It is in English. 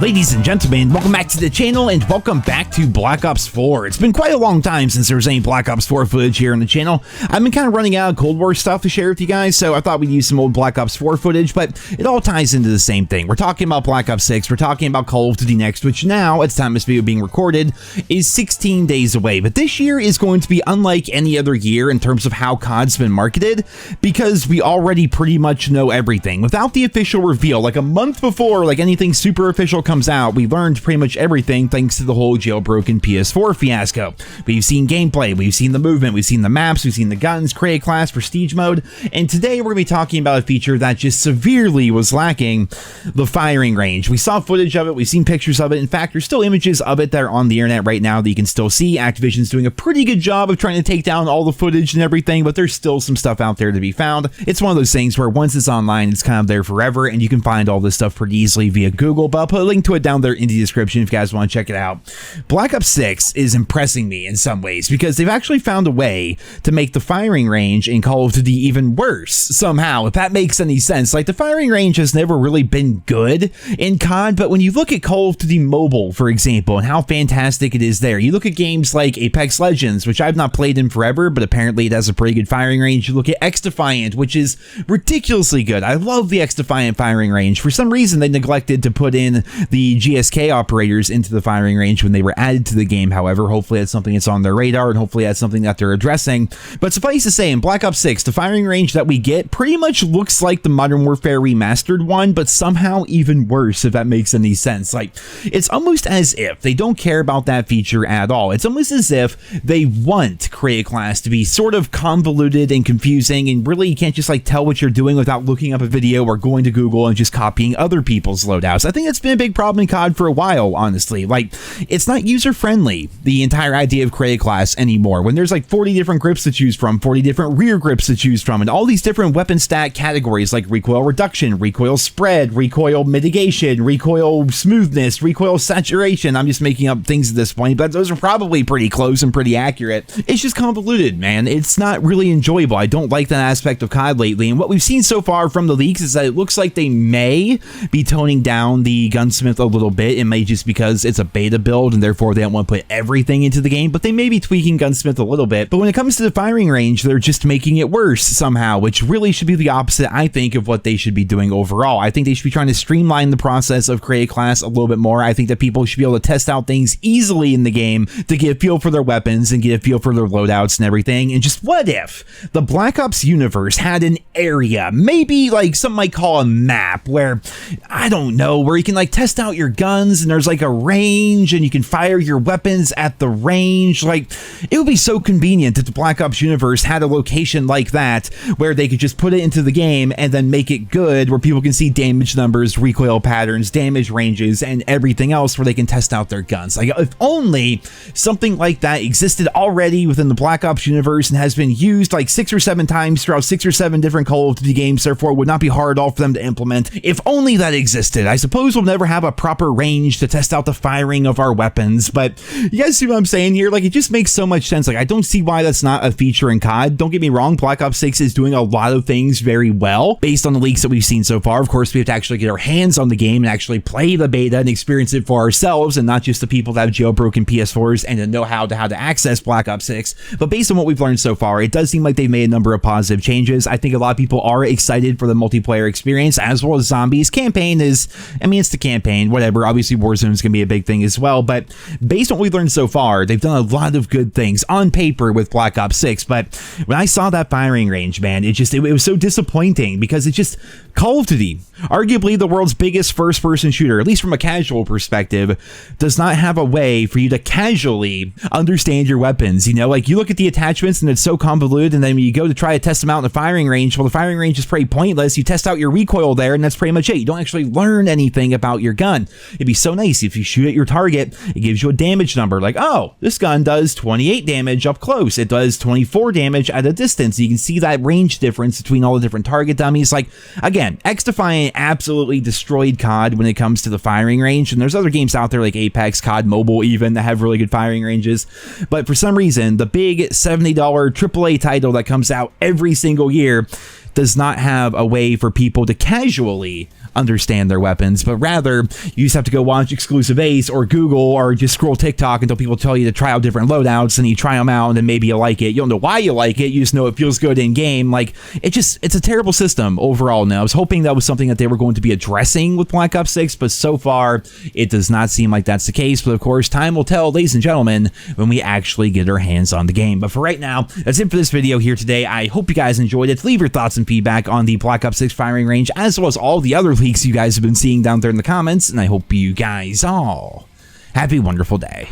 Ladies and gentlemen, welcome back to the channel and welcome back to Black Ops 4. It's been quite a long time since there was any Black Ops 4 footage here on the channel. I've been kind of running out of Cold War stuff to share with you guys, so I thought we'd use some old Black Ops 4 footage, but it all ties into the same thing. We're talking about Black Ops 6, we're talking about Call of Duty Next, which now, at the time this video being recorded, is 16 days away. But this year is going to be unlike any other year in terms of how COD's been marketed, because we already pretty much know everything. Without the official reveal, like a month before like anything super official comes out, we learned pretty much everything thanks to the whole jailbroken PS4 fiasco. We've seen gameplay, we've seen the movement, we've seen the maps, we've seen the guns, create class, prestige mode, and today we're going to be talking about a feature that just severely was lacking: the firing range. We saw footage of it, we've seen pictures of it. In fact, there's still images of it that are on the internet right now that you can still see. Activision's doing a pretty good job of trying to take down all the footage and everything, but there's still some stuff out there to be found. It's one of those things where once it's online, it's kind of there forever, and you can find all this stuff pretty easily via Google, but I'll put a link to it down there in the description if you guys want to check it out. Black Ops 6 is impressing me in some ways because they've actually found a way to make the firing range in Call of Duty even worse somehow, if that makes any sense. Like, the firing range has never really been good in COD, but when you look at Call of Duty Mobile, for example, and how fantastic it is there, you look at games like Apex Legends, which I've not played in forever, but apparently it has a pretty good firing range. You look at X-Defiant, which is ridiculously good. I love the X-Defiant firing range. For some reason, they neglected to put in the GSK operators into the firing range when they were added to the game. However, hopefully that's something that's on their radar, and hopefully that's something that they're addressing. But suffice to say, in Black Ops 6, the firing range that we get pretty much looks like the Modern Warfare remastered one, but somehow even worse, if that makes any sense. Like, it's almost as if they don't care about that feature at all. It's almost as if they want Create Class to be sort of convoluted and confusing, and really you can't just like tell what you're doing without looking up a video or going to Google and just copying other people's loadouts. I think that's been a big problem in COD for a while, honestly. Like, it's not user-friendly, the entire idea of Create Class anymore, when there's like 40 different grips to choose from, 40 different rear grips to choose from, and all these different weapon stat categories like recoil reduction, recoil spread, recoil mitigation, recoil smoothness, recoil saturation. I'm just making up things at this point, but those are probably pretty close and pretty accurate. It's just convoluted, man. It's not really enjoyable. I don't like that aspect of COD lately, and what we've seen so far from the leaks is that it looks like they may be toning down the gunsmith a little bit. It may just because it's a beta build and therefore they don't want to put everything into the game, but they may be tweaking gunsmith a little bit. But when it comes to the firing range, they're just making it worse somehow, which really should be the opposite, I think, of what they should be doing overall. I think they should be trying to streamline the process of Create Class a little bit more. I think that people should be able to test out things easily in the game to get a feel for their weapons and get a feel for their loadouts and everything. And just what if the Black Ops universe had an area, maybe like something might call a map, where, I don't know, where you can like test out your guns and there's like a range and you can fire your weapons at the range. Like, it would be so convenient if the Black Ops universe had a location like that where they could just put it into the game and then make it good, where people can see damage numbers, recoil patterns, damage ranges, and everything else, where they can test out their guns. Like, if only something like that existed already within the Black Ops universe and has been used like 6 or 7 times throughout 6 or 7 different Call of Duty games, therefore it would not be hard at all for them to implement. If only that existed. I suppose we'll never have a proper range to test out the firing of our weapons, but you guys see what I'm saying here? Like, it just makes so much sense. Like, I don't see why that's not a feature in COD. Don't get me wrong, Black Ops 6 is doing a lot of things very well based on the leaks that we've seen so far. Of course, we have to actually get our hands on the game and actually play the beta and experience it for ourselves, and not just the people that have jailbroken PS4s and to know how to access Black Ops 6. But based on what we've learned so far, it does seem like they've made a number of positive changes. I think a lot of people are excited for the multiplayer experience as well as zombies. Campaign is, I mean, it's the campaign, whatever. Obviously, Warzone is going to be a big thing as well, but based on what we've learned so far, they've done a lot of good things on paper with Black Ops 6. But when I saw that firing range, man, it was so disappointing, because it just, Call of Duty, arguably the world's biggest first-person shooter, at least from a casual perspective, does not have a way for you to casually understand your weapons. You know, like, you look at the attachments and it's so convoluted, and then you go to try to test them out in the firing range. Well, the firing range is pretty pointless. You test out your recoil there, and that's pretty much it. You don't actually learn anything about your gun. It'd be so nice if you shoot at your target, it gives you a damage number. Like, oh, this gun does 28 damage up close. It does 24 damage at a distance. You can see that range difference between all the different target dummies. Like, again, X-Defiant absolutely destroyed COD when it comes to the firing range, and there's other games out there like Apex, COD Mobile even, that have really good firing ranges. But for some reason, the big $70 AAA title that comes out every single year does not have a way for people to casually understand their weapons, but rather you just have to go watch Exclusive Ace or Google or just scroll TikTok until people tell you to try out different loadouts, and you try them out and then maybe you like it. You don't know why you like it, you just know it feels good in game. Like, it's a terrible system overall. Now I was hoping that was something that they were going to be addressing with Black Ops 6, but so far it does not seem like that's the case. But of course, time will tell, ladies and gentlemen, when we actually get our hands on the game. But for right now, that's it for this video here today. I hope you guys enjoyed it. Leave your thoughts and feedback on the Black Ops 6 firing range, as well as all the other leaks you guys have been seeing down there in the comments, and I hope you guys all have a wonderful day.